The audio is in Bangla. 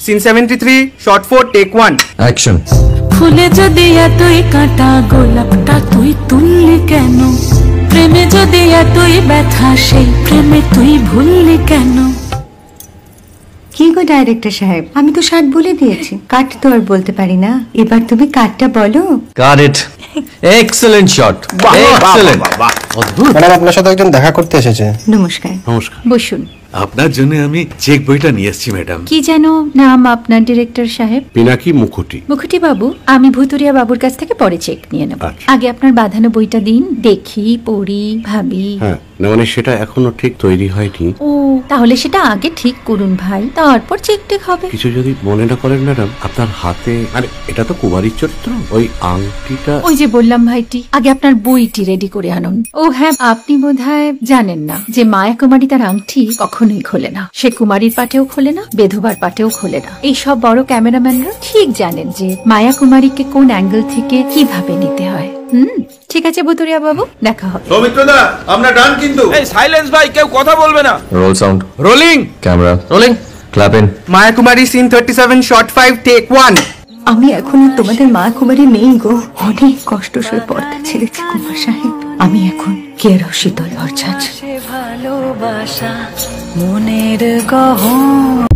Scene 73, shot 4, take 1. Action. ফুলে যদি এতই কাঁটা গোলাপটা তুই তুললি কেন? প্রেমে যদি এতই ব্যথা সেই প্রেমে তুই ভুললি কেন? কি গো ডাইরেক্টর সাহেব, আমি তো 60 বলে দিয়েছি, কাট তো আর বলতে পারি না, এবার তুমি কাটটা বলো। Got it. Excellent shot. Excellent. Madam আপনার সাথে একজন দেখা করতে এসেছে। নমস্কার। নমস্কার। বসুন। আপনার জন্য আমি চেক বইটা নিয়ে এসেছি ম্যাডাম। কি যেন নাম আপনার ডিরেক্টর সাহেব? পিনাকি মুখোটি। মুখুটি বাবু, আমি ভুতুরিয়া বাবুর কাছ থেকে পরে চেক নিয়ে নেব। আচ্ছা। আগে আপনার বাঁধানো বইটা দিন, দেখি, পড়ি, ভাবি। হ্যাঁ, না মানে সেটা এখনো ঠিক তৈরি হয়নি। ও, তাহলে সেটা আগে ঠিক করুন ভাই, তারপর চেক টেক হবে। কিছু যদি মনে না করেন ম্যাডাম, আপনার হাতে, আরে এটা তো কুমারীর চরিত্র, ওই আংটিটা। ওই যে বললাম ভাইটি, আগে আপনার বইটি রেডি করে আনুন। ও হ্যাঁ, আপনি বোধহয় জানেন না যে মায়া কুমারী তার আংটি কখনোই খোলে না। সে কুমারীর পাটেও খোলে না, বেধবার পাটেও খোলে না। এই সব বড় ক্যামেরাম্যানরা ঠিক জানেন যে মায়া কুমারীকে কোন অ্যাঙ্গেল থেকে কিভাবে নিতে হয়। ঠিক আছে বুতুরিয়া বাবু, দেখা হবে। সৌমিত্রদা, আমরা ডান কিন্তু। এই সাইলেন্স ভাই, কেউ কথা বলবে না। Roll sound. Rolling. Camera. Rolling. Clap in. Maya Kumari, scene 37, shot 5, take 1. আমি এখন আর তোমাদের মা কুমারী নেই গো, অনেক কষ্ট সয়ে পর্দা ছেড়েছি কুমার সাহেব। আমি এখন কেরো শীতল ভরছাছ। ভালোবাসা মনের গহন।